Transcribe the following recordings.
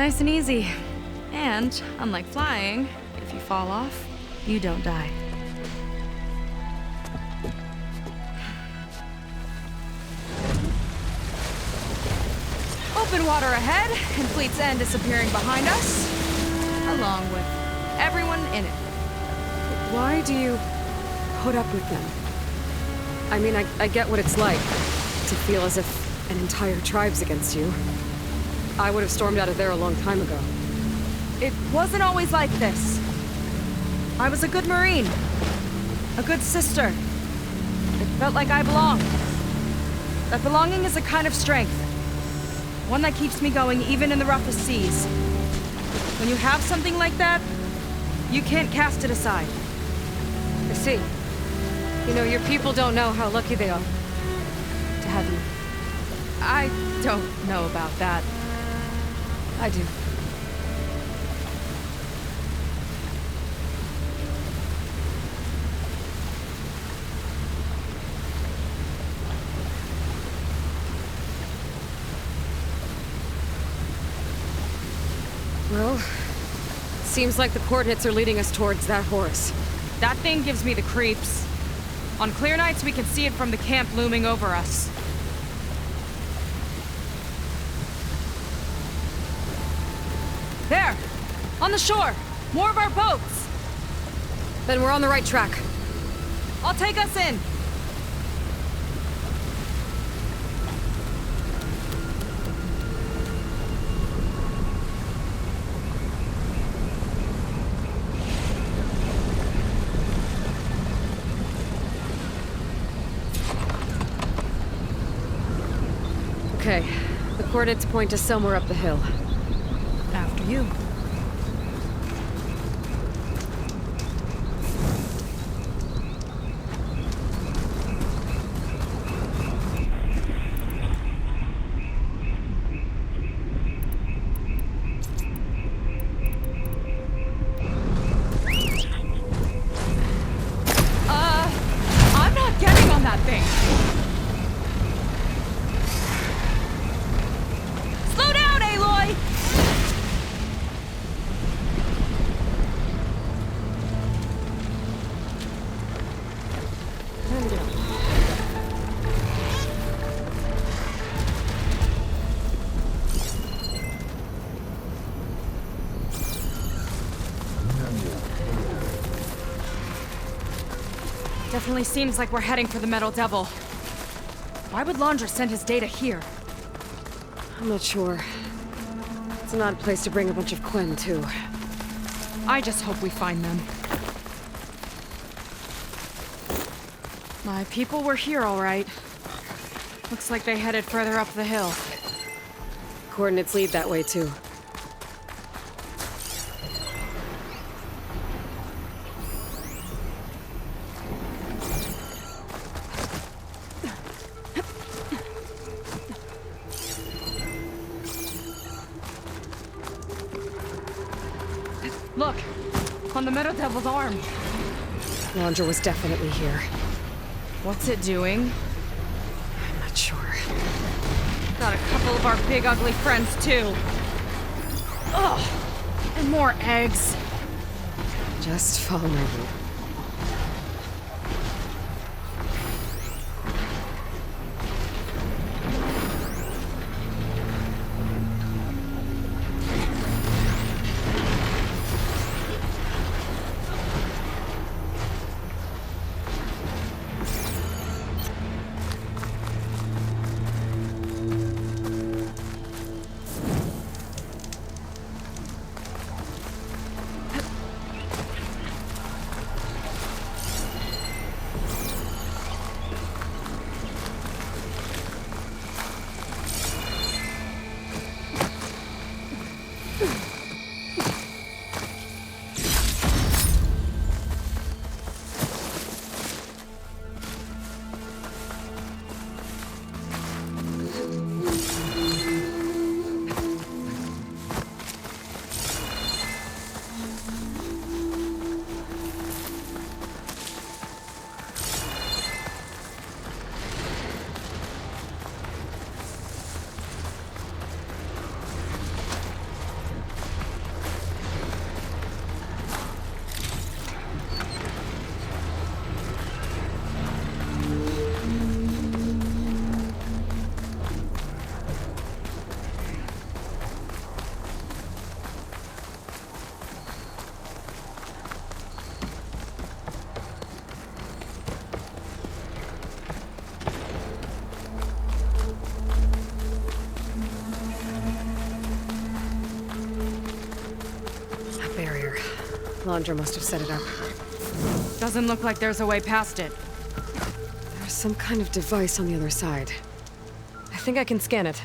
nice and easy. And, unlike flying, if you fall off, you don't die. Open water ahead, and Fleet's End disappearing behind us, along with everyone in it. Why do you put up with them? I mean, I get what it's like to feel as if an entire tribe's against you. I would have stormed out of there a long time ago. It wasn't always like this. I was a good Marine. A good sister. It felt like I belonged. That belonging is a kind of strength. One that keeps me going even in the roughest seas. When you have something like that, you can't cast it aside. I see. You know, your people don't know how lucky they are to have you. I don't know about that. I do. Well, seems like the coordinates are leading us towards that horse. That thing gives me the creeps. On clear nights, we can see it from the camp looming over us. There! On the shore! More of our boats! Then we're on the right track. I'll take us in! Okay, the coordinates point to somewhere up the hill. After you. I'm not getting on that thing! Slow down, Aloy! Definitely seems like we're heading for the Metal Devil. Why would Laundra send his data here? I'm not sure. It's an odd place to bring a bunch of Quen, too. I just hope we find them. My people were here, all right. Looks like they headed further up the hill. Coordinates lead that way, too. Look! On the Metal Devil's arm. Laundra was definitely here. What's it doing? I'm not sure. Got a couple of our big ugly friends, too. Ugh! And more eggs. Just follow my lead. Laundra must have set it up. Doesn't look like there's a way past it. There's some kind of device on the other side. I think I can scan it.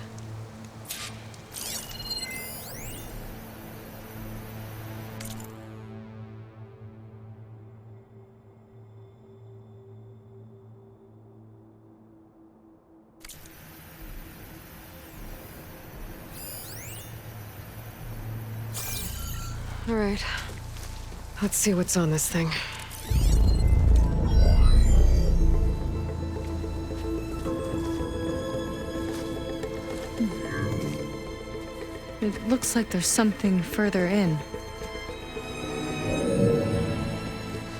All right. Let's see what's on this thing. It looks like there's something further in.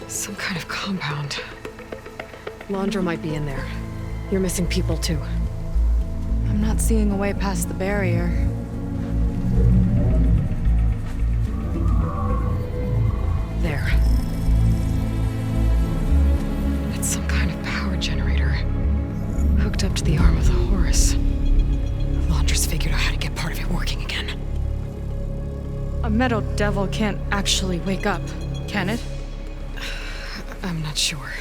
Some kind of compound. Laundra might be in there. You're missing people too. I'm not seeing a way past the barrier. There. It's some kind of power generator. Hooked up to the arm of the Horus. Laundra's figured out how to get part of it working again. A metal devil can't actually wake up, can it? I'm not sure.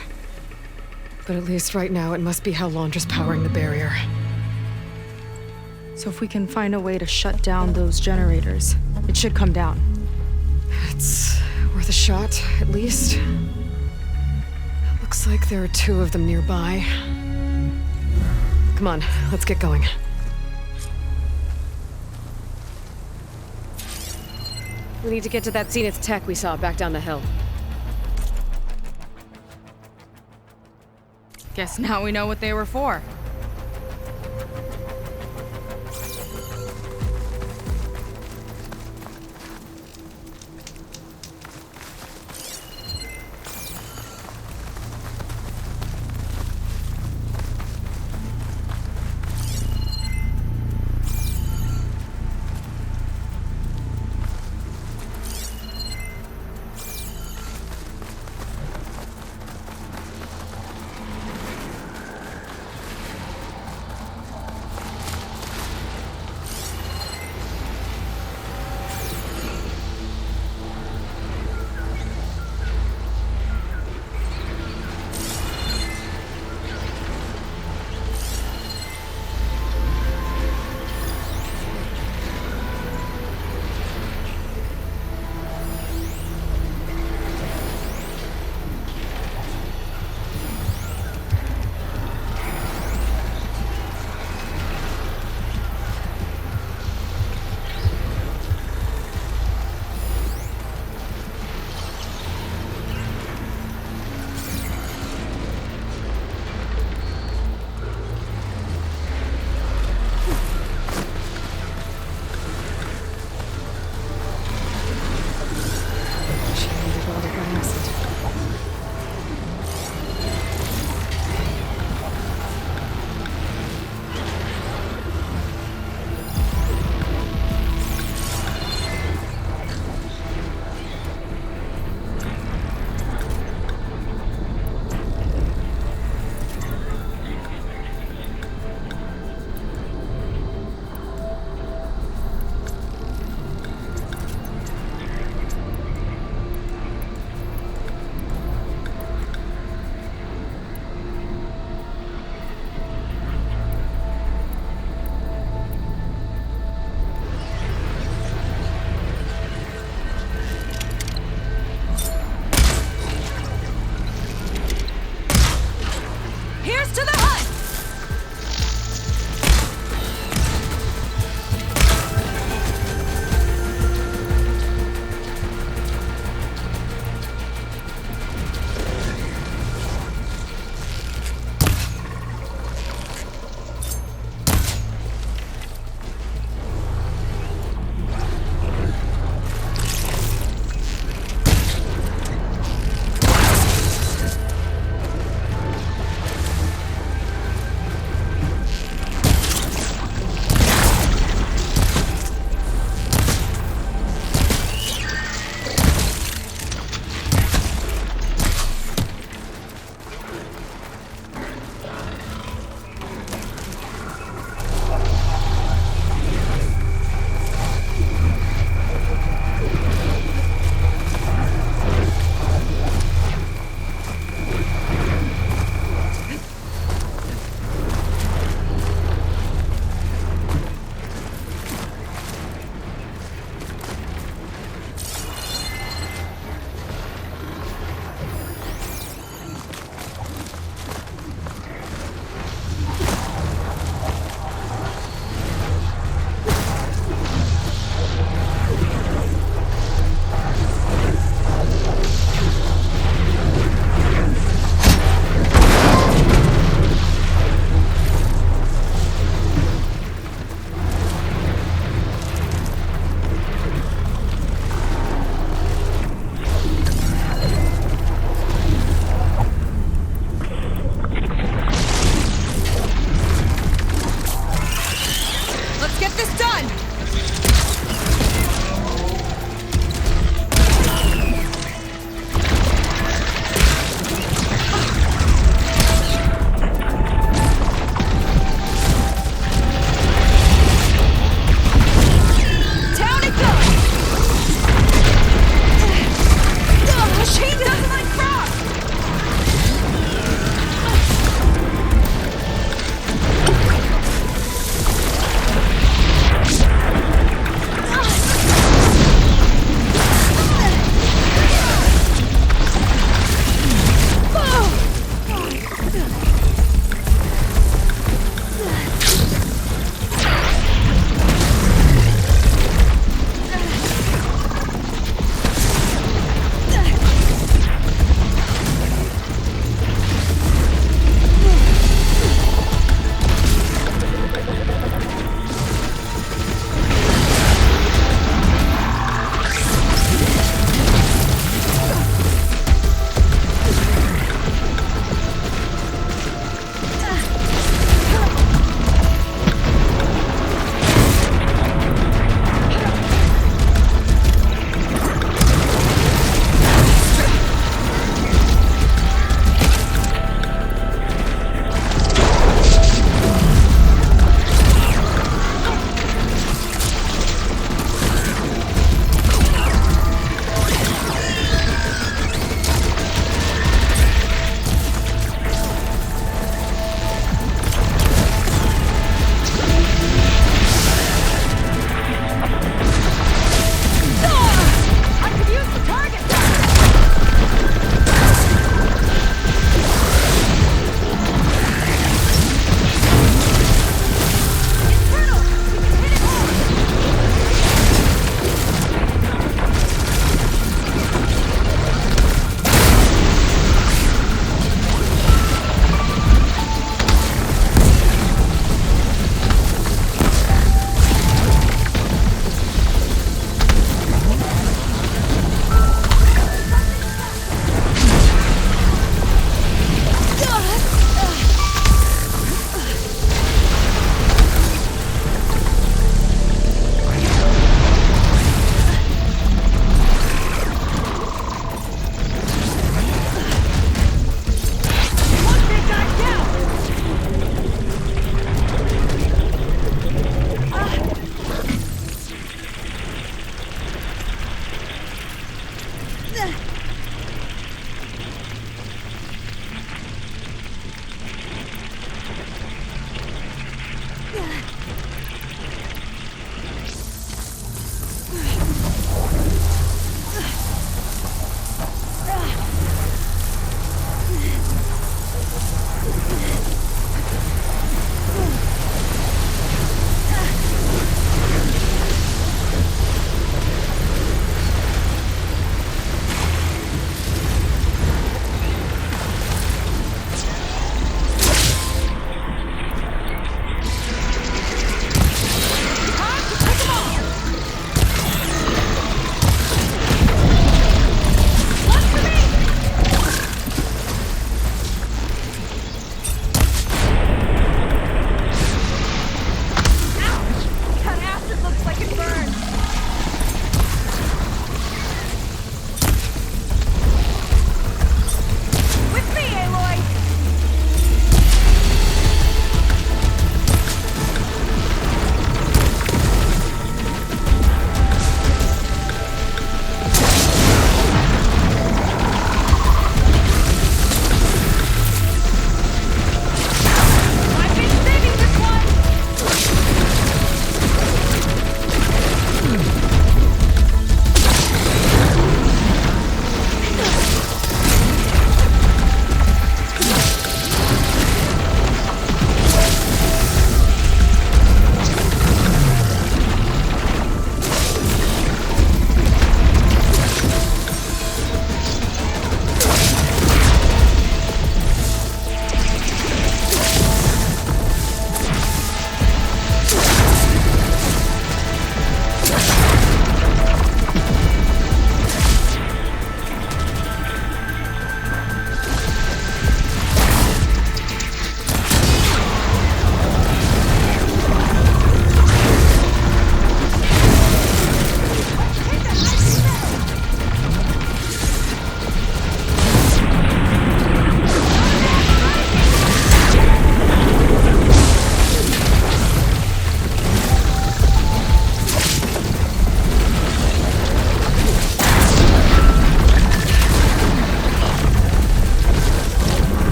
But at least right now, it must be how Laundra's powering the barrier. So if we can find a way to shut down those generators, it should come down. It's worth a shot, at least. It looks like there are two of them nearby. Come on, let's get going. We need to get to that Zenith tech we saw back down the hill. Guess now we know what they were for.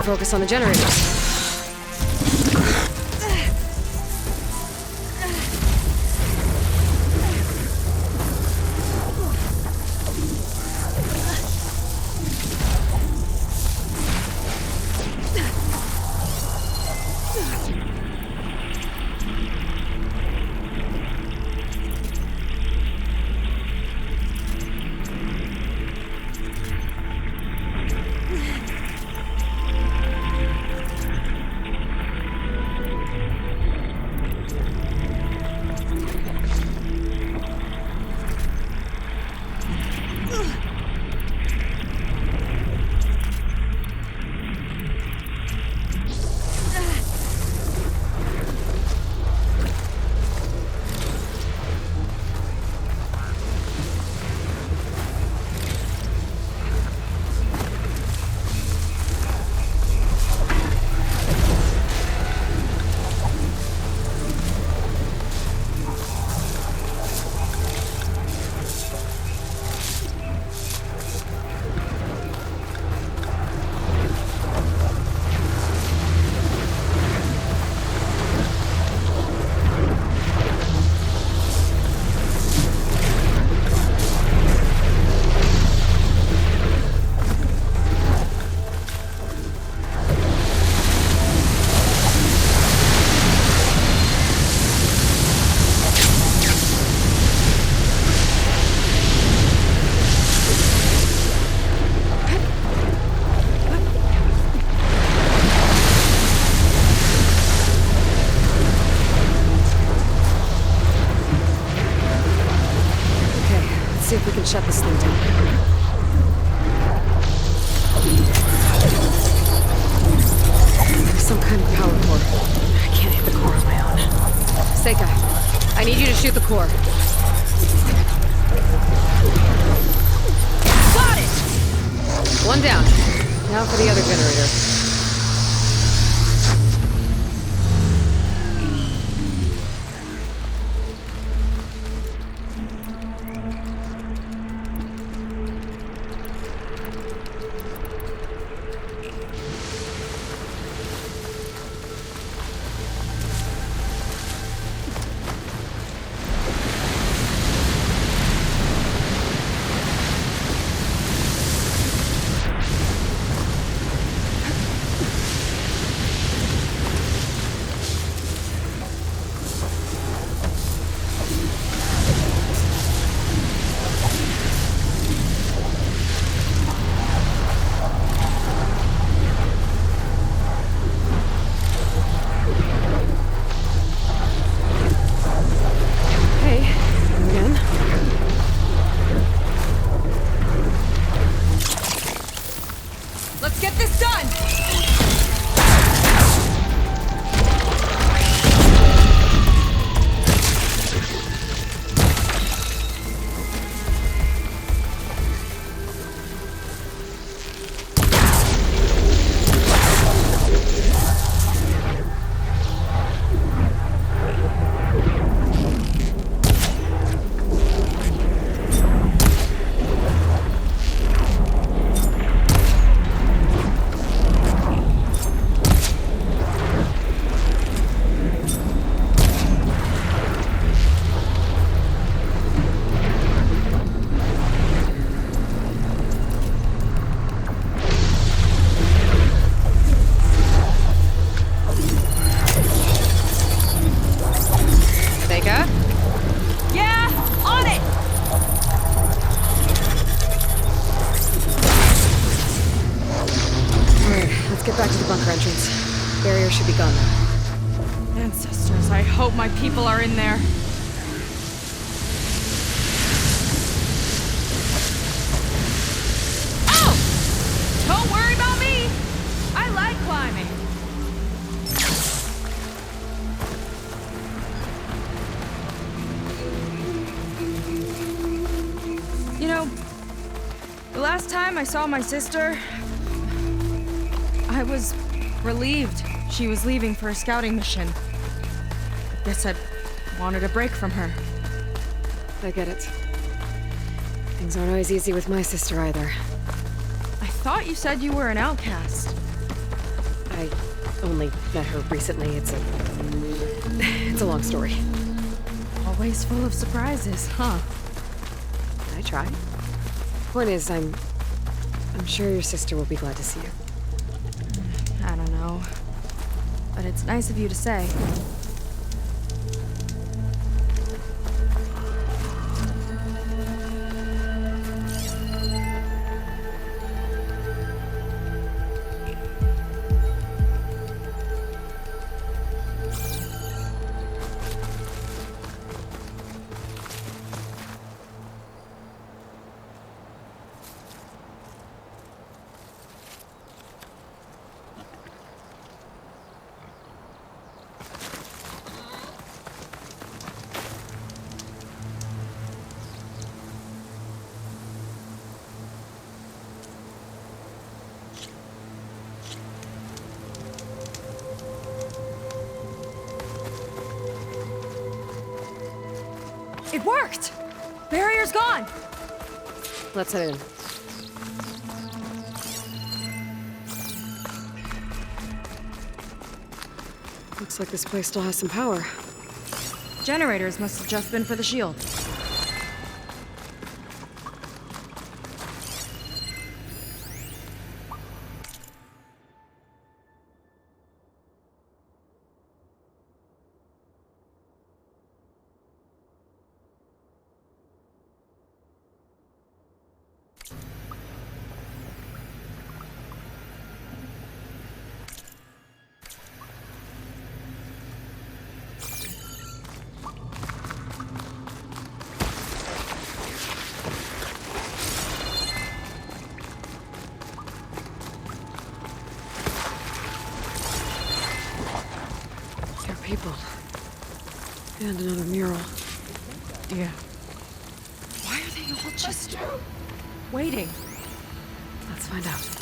Focus on the generators. can shut this thing down. There's some kind of power core. I can't hit the core on my own. Seika, I need you to shoot the core. Got it! One down. Now for the other generator. Let's get this done! Yeah, on it! Alright, let's get back to the bunker entrance. Barrier should be gone now. Ancestors, I hope my people are in there. Oh! Don't worry about me! I like climbing. You know, the last time I saw my sister, I was relieved she was leaving for a scouting mission. Guess I wanted a break from her. I get it. Things aren't always easy with my sister either. I thought you said you were an outcast. I only met her recently. It's a long story. Always full of surprises, huh? I try. Point is, I'm sure your sister will be glad to see you. I don't know. But it's nice of you to say. It worked! Barrier's gone! Let's head in. Looks like this place still has some power. Generators must have just been for the shield. And another mural. Yeah. Why are they all just waiting? Let's find out.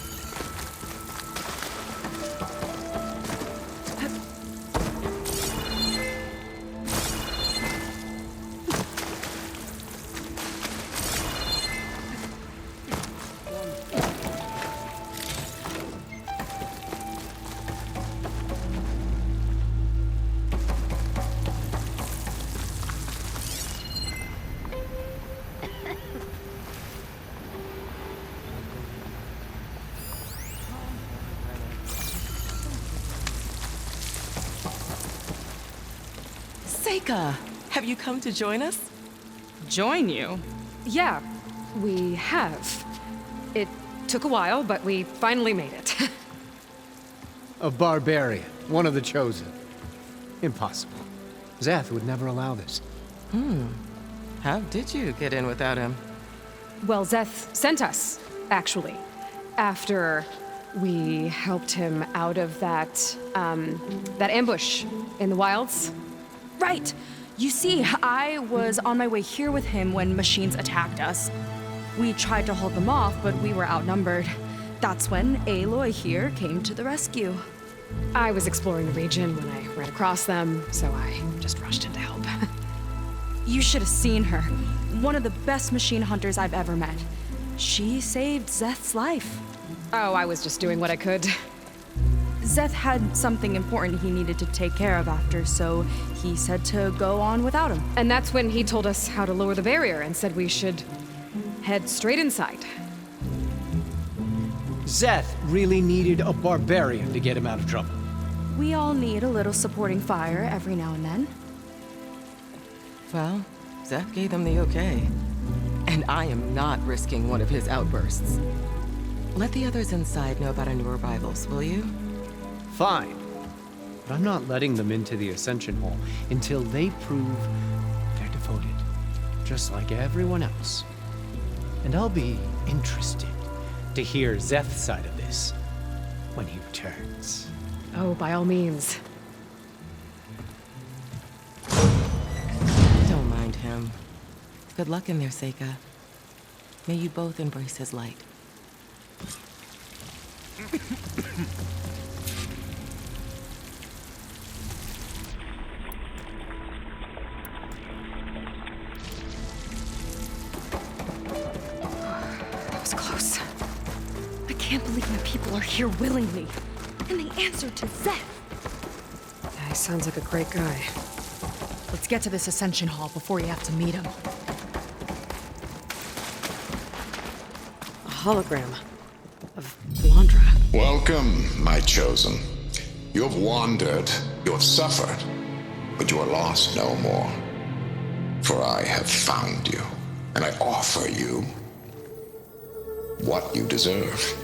Seika, have you come to join us? Join you? Yeah, we have. It took a while, but we finally made it. A barbarian, one of the chosen. Impossible. Zeth would never allow this. How did you get in without him? Well, Zeth sent us, actually. After we helped him out of that ambush in the wilds. Right. You see, I was on my way here with him when machines attacked us. We tried to hold them off, but we were outnumbered. That's when Aloy here came to the rescue. I was exploring the region when I ran across them, so I just rushed in to help. You should have seen her. One of the best machine hunters I've ever met. She saved Zeth's life. Oh, I was just doing what I could. Zeth had something important he needed to take care of after, so he said to go on without him. And that's when he told us how to lower the barrier and said we should head straight inside. Zeth really needed a barbarian to get him out of trouble. We all need a little supporting fire every now and then. Well, Zeth gave them the okay. And I am not risking one of his outbursts. Let the others inside know about our new arrivals, will you? Fine. But I'm not letting them into the Ascension Hall until they prove they're devoted, just like everyone else. And I'll be interested to hear Zeth's side of this when he returns. Oh, by all means. Don't mind him. Good luck in there, Seika. May you both embrace his light. That was close. I can't believe my people are here willingly. And they answered to Zeth. Yeah, he sounds like a great guy. Let's get to this Ascension Hall before you have to meet him. A hologram of Blandra. Welcome, my chosen. You have wandered, you have suffered, but you are lost no more. For I have found you, and I offer you what you deserve.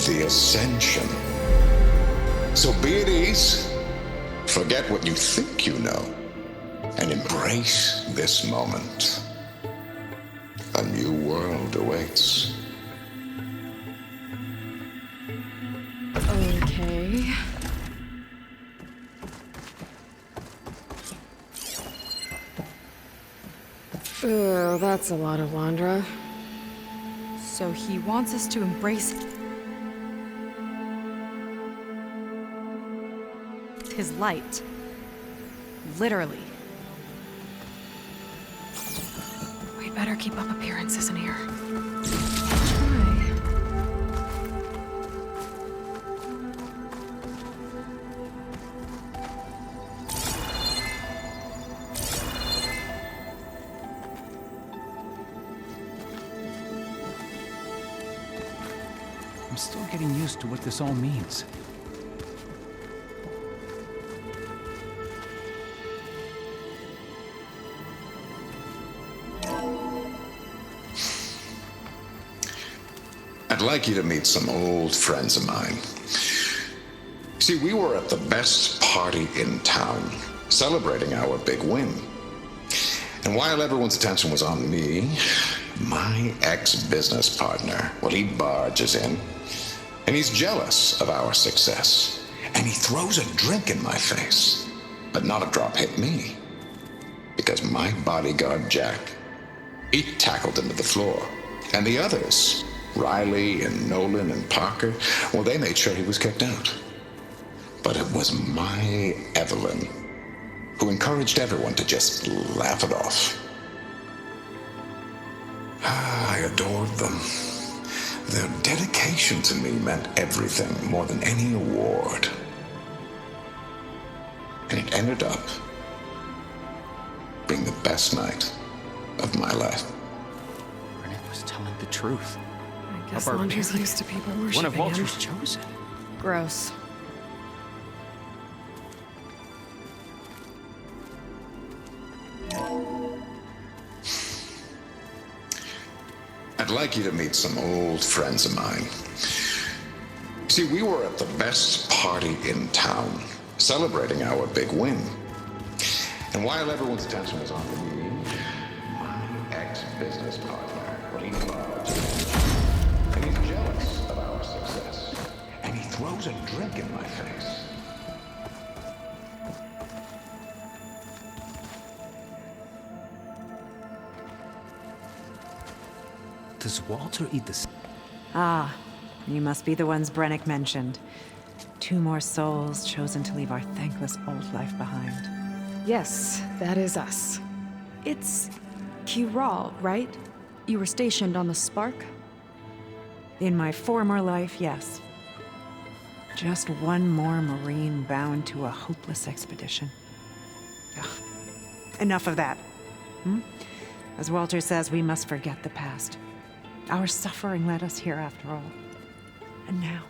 The Ascension. So be at ease, forget what you think you know, and embrace this moment. A new world awaits. Okay. Oh, that's a lot of Blandra. So he wants us to embrace his light. Literally. We'd better keep up appearances in here. I'm still getting used to what this all means. I'd like you to meet some old friends of mine. See, we were at the best party in town, celebrating our big win. And while everyone's attention was on me, my ex-business partner, well, he barges in, and he's jealous of our success. And he throws a drink in my face. But not a drop hit me. Because my bodyguard, Jack, he tackled him to the floor. And the others, Riley and Nolan and Parker, well, they made sure he was kicked out. But it was my Evelyn who encouraged everyone to just laugh it off. I adored them. Their dedication to me meant everything, more than any award. And it ended up being the best night of my life. Brennan was telling the truth. I guess A Laundry's barbarian. used to people worshiping One of him. Walter's chosen. Gross. I'd like you to meet some old friends of mine. See, we were at the best party in town, celebrating our big win. And while everyone's attention was on me, my ex-business partner, well, he loved it. And he's jealous of our success. And he throws a drink in my face. Does Walter eat the... Ah, you must be the ones Brennick mentioned. 2 more souls chosen to leave our thankless old life behind. Yes, that is us. It's Kiral, right? You were stationed on the Spark? In my former life, yes. Just one more Marine bound to a hopeless expedition. Ugh. Enough of that. As Walter says, we must forget the past. Our suffering led us here after all. And now,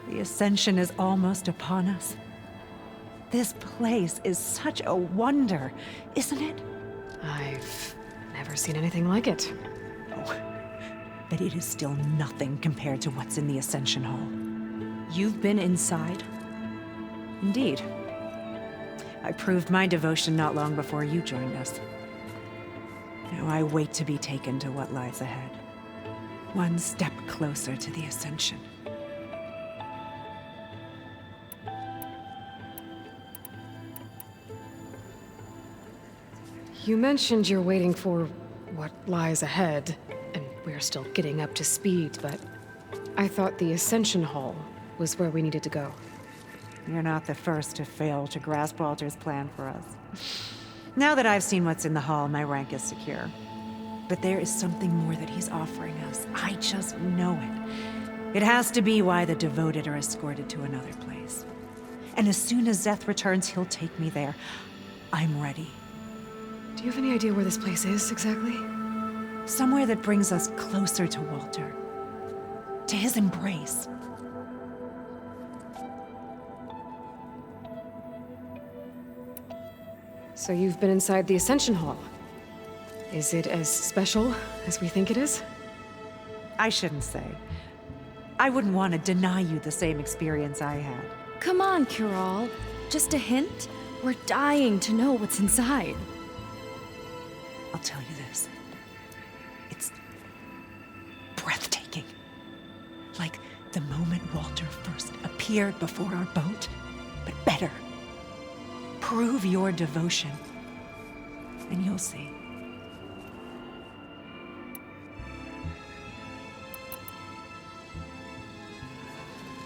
the Ascension is almost upon us. This place is such a wonder, isn't it? I've never seen anything like it. But it is still nothing compared to what's in the Ascension Hall. You've been inside? Indeed. I proved my devotion not long before you joined us. Now I wait to be taken to what lies ahead. One step closer to the Ascension. You mentioned you're waiting for what lies ahead, and we're still getting up to speed, but I thought the Ascension Hall was where we needed to go. You're not the first to fail to grasp Walter's plan for us. Now that I've seen what's in the hall, my rank is secure. But there is something more that he's offering us. I just know it. It has to be why the devoted are escorted to another place. And as soon as Zeth returns, he'll take me there. I'm ready. Do you have any idea where this place is, exactly? Somewhere that brings us closer to Walter. To his embrace. So you've been inside the Ascension Hall. Is it as special as we think it is? I shouldn't say. I wouldn't want to deny you the same experience I had. Come on, Kiral. Just a hint? We're dying to know what's inside. I'll tell you this. It's breathtaking. Like the moment Walter first appeared before our boat, but better. Prove your devotion, and you'll see.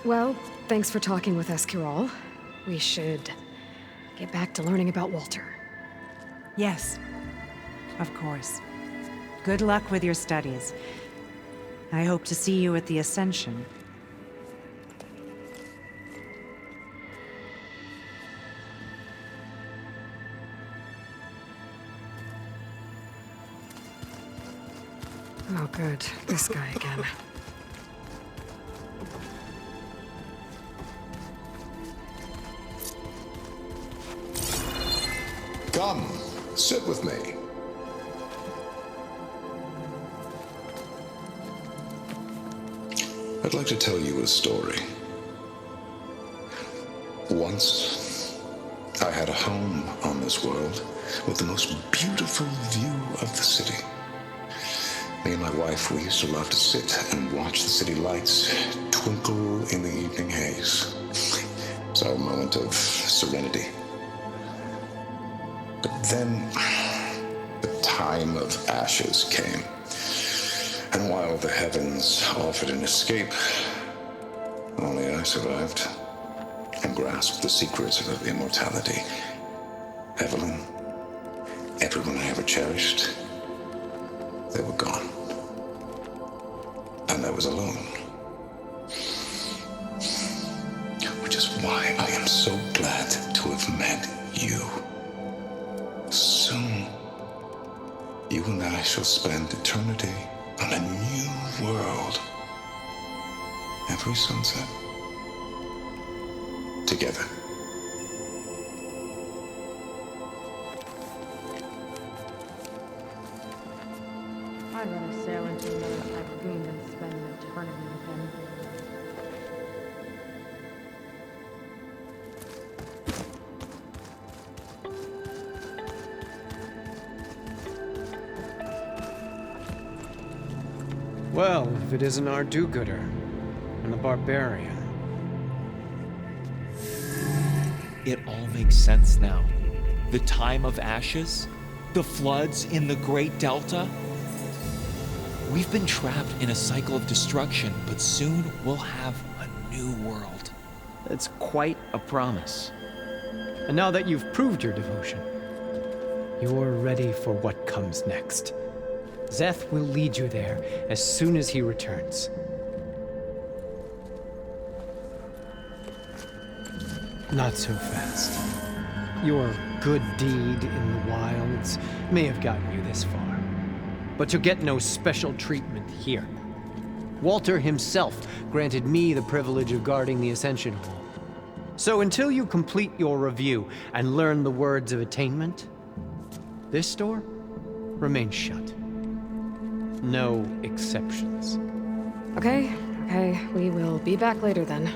Well, thanks for talking with us, Kiral. We should get back to learning about Walter. Yes, of course. Good luck with your studies. I hope to see you at the Ascension. Oh, good. This guy again. Come, sit with me. I'd like to tell you a story. Once, I had a home on this world with the most beautiful view of the city. Me and my wife, we used to love to sit and watch the city lights twinkle in the evening haze. It's our moment of serenity. Then the time of ashes came. And while the heavens offered an escape, only I survived and grasped the secrets of immortality. Evelyn, everyone I ever cherished, they were gone. And I was alone. Which is why I am so glad to have met you. Soon, you and I shall spend eternity on a new world. Every sunset. Together. I'd rather sail into another typhoon than spend an eternity with him. Well, if it isn't our do-gooder and the barbarian. It all makes sense now. The time of ashes, the floods in the Great Delta. We've been trapped in a cycle of destruction, but soon we'll have a new world. That's quite a promise. And now that you've proved your devotion, you're ready for what comes next. Szeth will lead you there as soon as he returns. Not so fast. Your good deed in the wilds may have gotten you this far, but you'll get no special treatment here. Walter himself granted me the privilege of guarding the Ascension Hall. So until you complete your review and learn the words of attainment, this door remains shut. No exceptions. Okay, we will be back later then.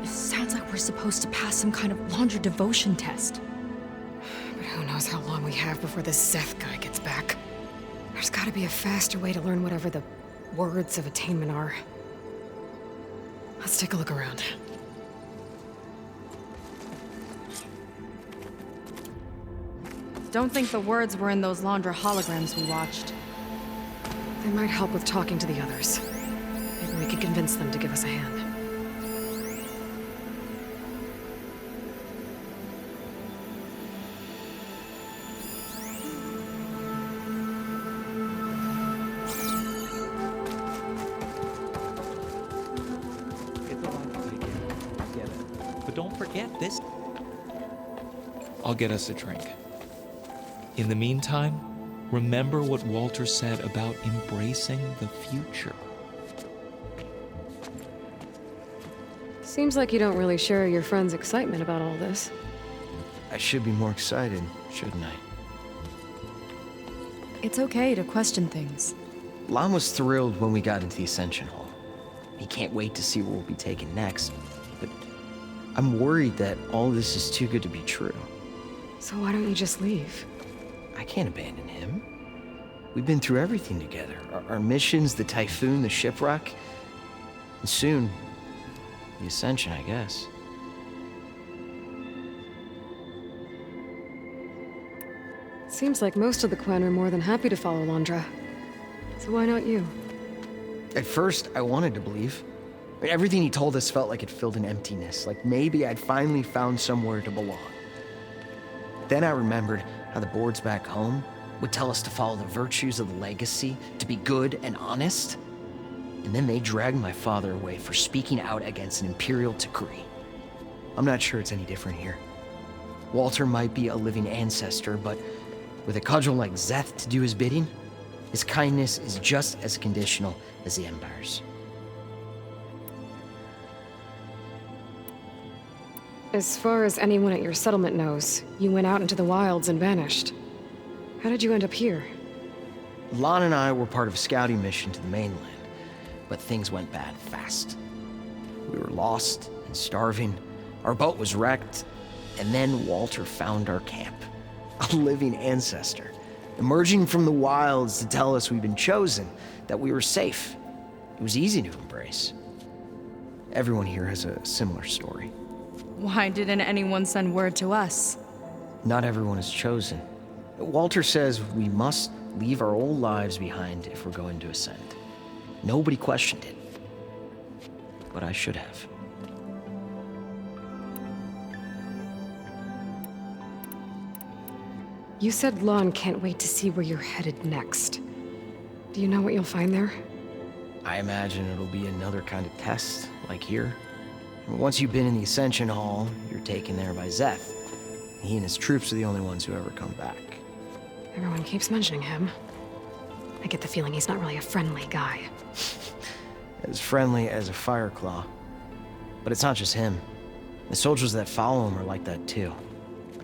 It sounds like we're supposed to pass some kind of Laundra devotion test. But who knows how long we have before this Szeth guy gets back. There's gotta be a faster way to learn whatever the words of attainment are. Let's take a look around. Don't think the words were in those Laundra holograms we watched. They might help with talking to the others. Maybe we could convince them to give us a hand. But don't forget this. I'll get us a drink. In the meantime, remember what Walter said about embracing the future. Seems like you don't really share your friend's excitement about all this. I should be more excited, shouldn't I? It's okay to question things. Lon was thrilled when we got into the Ascension Hall. He can't wait to see where we'll be taken next, but I'm worried that all this is too good to be true. So why don't you just leave? I can't abandon him. We've been through everything together. Our missions, the typhoon, the shipwreck. And soon, the Ascension, I guess. Seems like most of the Quen are more than happy to follow Laundra. So why not you? At first, I wanted to believe. I mean, everything he told us felt like it filled an emptiness, like maybe I'd finally found somewhere to belong. Then I remembered how the boards back home would tell us to follow the virtues of the legacy, to be good and honest. And then they dragged my father away for speaking out against an imperial decree. I'm not sure it's any different here. Walter might be a living ancestor, but with a cudgel like Szeth to do his bidding, his kindness is just as conditional as the Empire's. As far as anyone at your settlement knows, you went out into the wilds and vanished. How did you end up here? Lon and I were part of a scouting mission to the mainland, but things went bad fast. We were lost and starving, our boat was wrecked, and then Walter found our camp. A living ancestor. emerging from the wilds to tell us we've been chosen, that we were safe. It was easy to embrace. Everyone here has a similar story. Why didn't anyone send word to us? Not everyone is chosen. Walter says we must leave our old lives behind if we're going to ascend. Nobody questioned it. But I should have. You said Lon can't wait to see where you're headed next. Do you know what you'll find there? I imagine it'll be another kind of test, like here. Once you've been in the Ascension Hall, you're taken there by Zeth. He and his troops are the only ones who ever come back. Everyone keeps mentioning him. I get the feeling he's not really a friendly guy. As friendly as a Fireclaw. But it's not just him. The soldiers that follow him are like that too.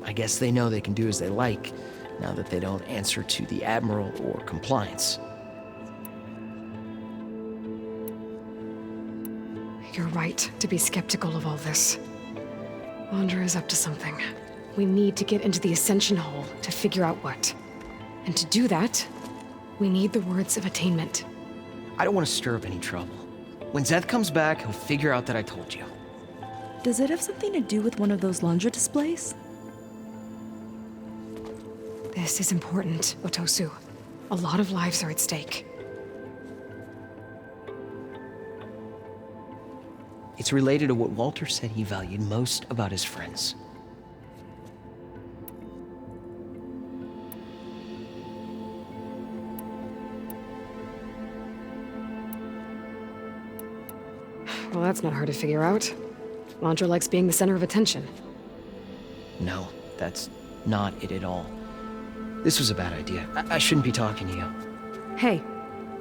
I guess they know they can do as they like, now that they don't answer to the Admiral or compliance. You're right to be skeptical of all this. Laundra is up to something. We need to get into the Ascension Hall to figure out what. And to do that, we need the words of attainment. I don't want to stir up any trouble. When Zeth comes back, he'll figure out that I told you. Does it have something to do with one of those laundry displays? This is important, Otosu. A lot of lives are at stake. It's related to what Walter said he valued most about his friends. Well, that's not hard to figure out. Laundra likes being the center of attention. No, that's not it at all. This was a bad idea. I shouldn't be talking to you. Hey,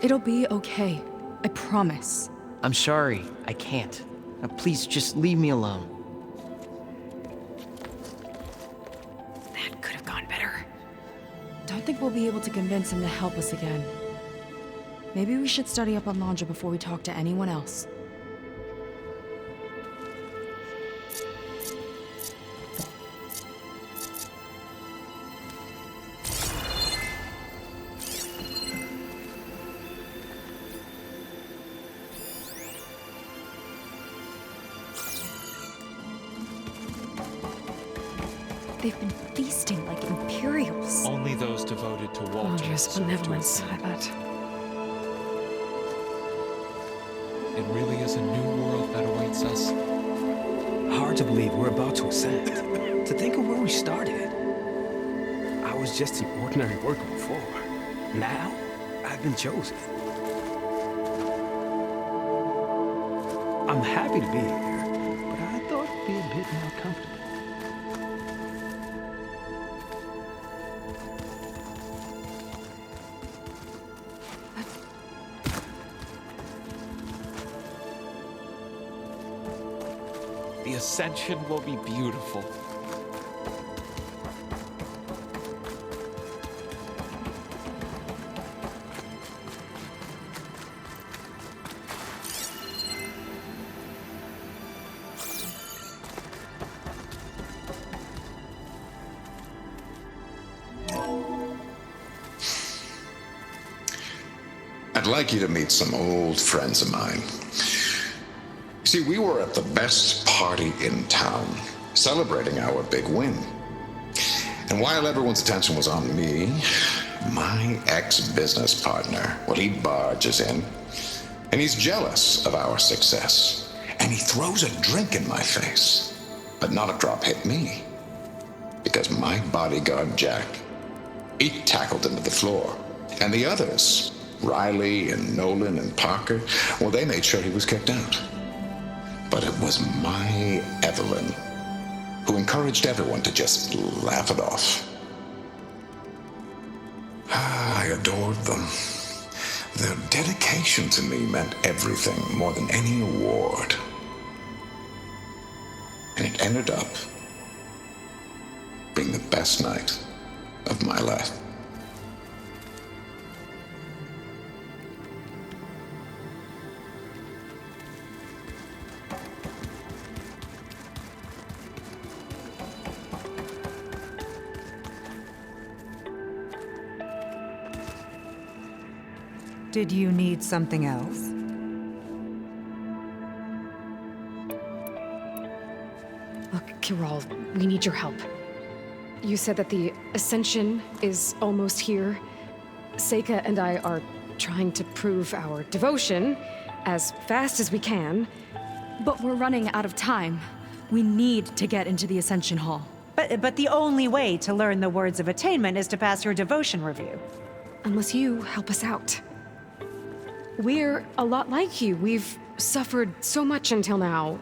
it'll be okay. I promise. I'm sorry, I can't. Now, please, just leave me alone. That could have gone better. Don't think we'll be able to convince him to help us again. Maybe we should study up on Laundra before we talk to anyone else. They've been feasting like Imperials. Only those devoted to Walter. Laundra's benevolence, I bet. It really is a new world that awaits us. Hard to believe we're about to ascend. To think of where we started. I was just an ordinary worker before. Now, I've been chosen. I'm happy to be here, but I thought it'd be a bit more comfortable. The ascension will be beautiful. I'd like you to meet some old friends of mine. See, we were at the best party in town, celebrating our big win. And while everyone's attention was on me, my ex-business partner, well, he barges in, and he's jealous of our success. And he throws a drink in my face, but not a drop hit me. Because my bodyguard, Jack, he tackled him to the floor. And the others, Riley and Nolan and Parker, well, they made sure he was kicked out. But it was my Evelyn who encouraged everyone to just laugh it off. I adored them. Their dedication to me meant everything, more than any award. And it ended up being the best night of my life. Did you need something else? Look, Kiral, we need your help. You said that the Ascension is almost here. Seika and I are trying to prove our devotion as fast as we can. But we're running out of time. We need to get into the Ascension Hall. But the only way to learn the words of attainment is to pass your devotion review. Unless you help us out. We're a lot like you. We've suffered so much until now.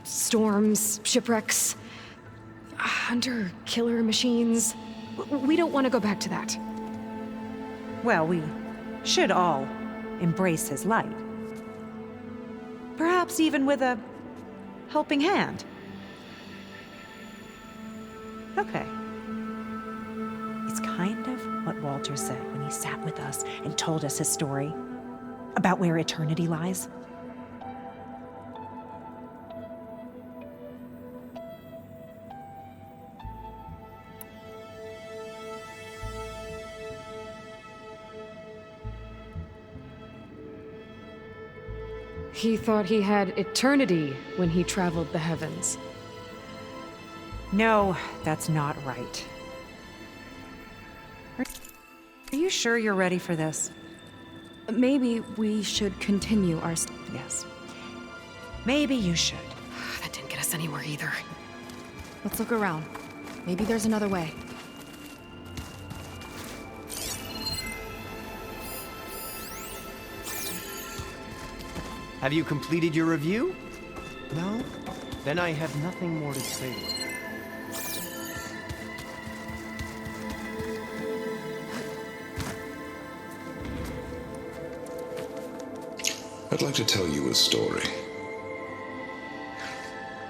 Storms, shipwrecks, hunter killer machines. We don't want to go back to that. Well, we should all embrace his light. Perhaps even with a helping hand. Okay. It's kind of what Walter said when he sat with us and told us his story about where eternity lies. He thought he had eternity when he traveled the heavens. No, that's not right. Are you sure you're ready for this? Maybe we should continue our... Yes. Maybe you should. That didn't get us anywhere either. Let's look around. Maybe there's another way. Have you completed your review? No? Then I have nothing more to say. I'd like to tell you a story.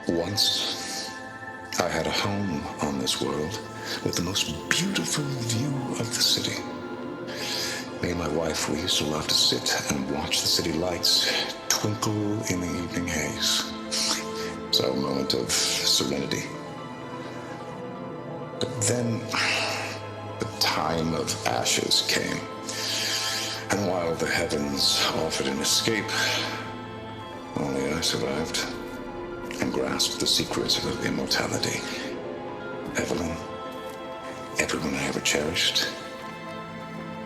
Once, I had a home on this world with the most beautiful view of the city. Me and my wife, we used to love to sit and watch the city lights twinkle in the evening haze. It's our moment of serenity. But then, the time of ashes came. And while the heavens offered an escape, only I survived and grasped the secrets of immortality. Evelyn, everyone I ever cherished,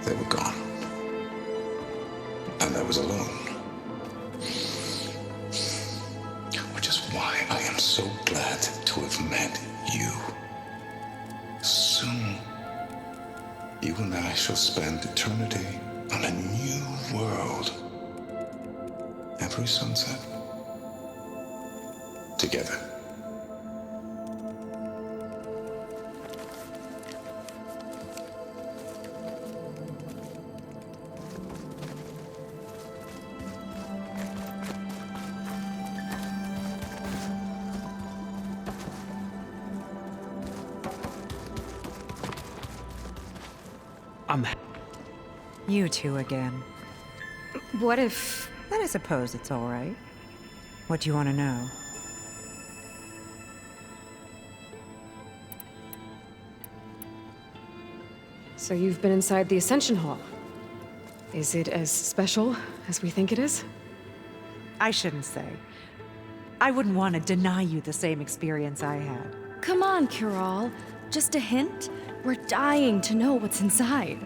they were gone. And I was alone. Which is why I am so glad to have met you. Soon, you and I shall spend eternity on a new world. Every sunset. Together. You two again. What if... Then I suppose it's all right. What do you want to know? So you've been inside the Ascension Hall. Is it as special as we think it is? I shouldn't say. I wouldn't want to deny you the same experience I had. Come on, Kiral. Just a hint? We're dying to know what's inside.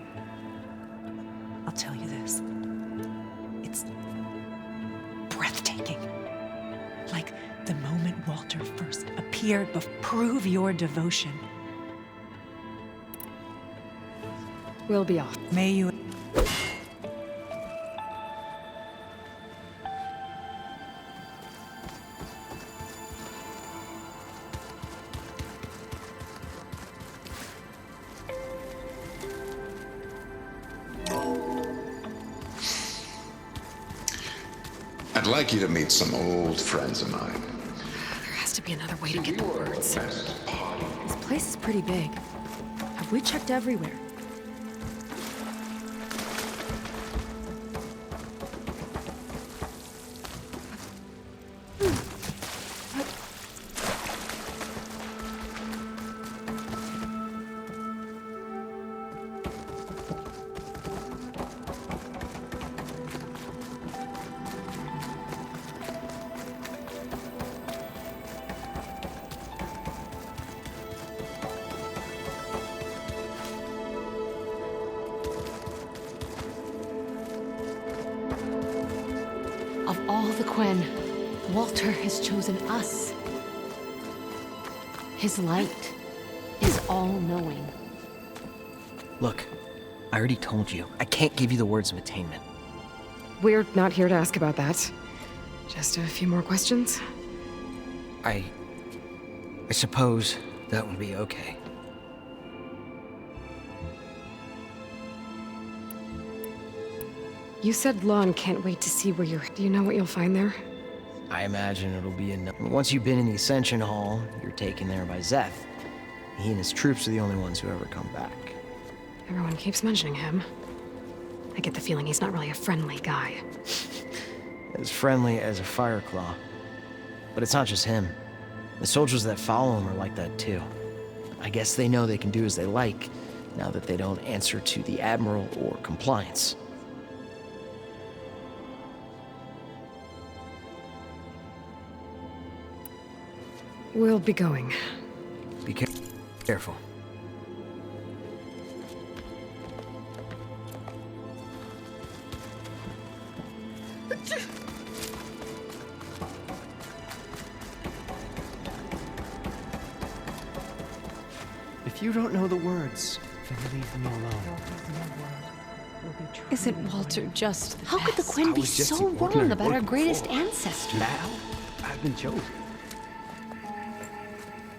I'll tell you this. It's breathtaking. Like the moment Walter first appeared, prove your devotion. We'll be off. May you... I'd like you to meet some old friends of mine. There has to be another way to get the words. Best party. This place is pretty big. Have we checked everywhere? Quinn. Walter has chosen us. His light is all-knowing. Look, I already told you. I can't give you the words of attainment. We're not here to ask about that. Just a few more questions. I suppose that would be okay. You said Lon can't wait to see where you're... Do you know what you'll find there? I imagine it'll be enough. Once you've been in the Ascension Hall, you're taken there by Zeth. He and his troops are the only ones who ever come back. Everyone keeps mentioning him. I get the feeling he's not really a friendly guy. As friendly as a Fireclaw. But it's not just him. The soldiers that follow him are like that too. I guess they know they can do as they like, now that they don't answer to the Admiral or Compliance. We'll be going. Be careful. If you don't know the words, then leave me alone. Isn't Walter just the How could the Quinn I be was just so an ordinary wrong about our worker greatest before. ancestor? Now, I've been chosen.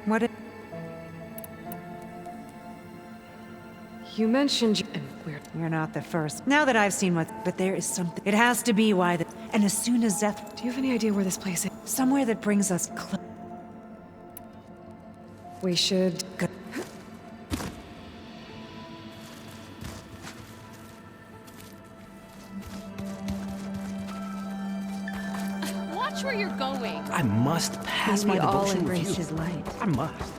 What? You mentioned... And we're... You're not the first. Now that I've seen what... But there is something... It has to be why the... And as soon as Zeth... Do you have any idea where this place is? Somewhere that brings us close... We should... Go. Watch where you're going. I must pass May we my all devotional embrace review. his light. I must.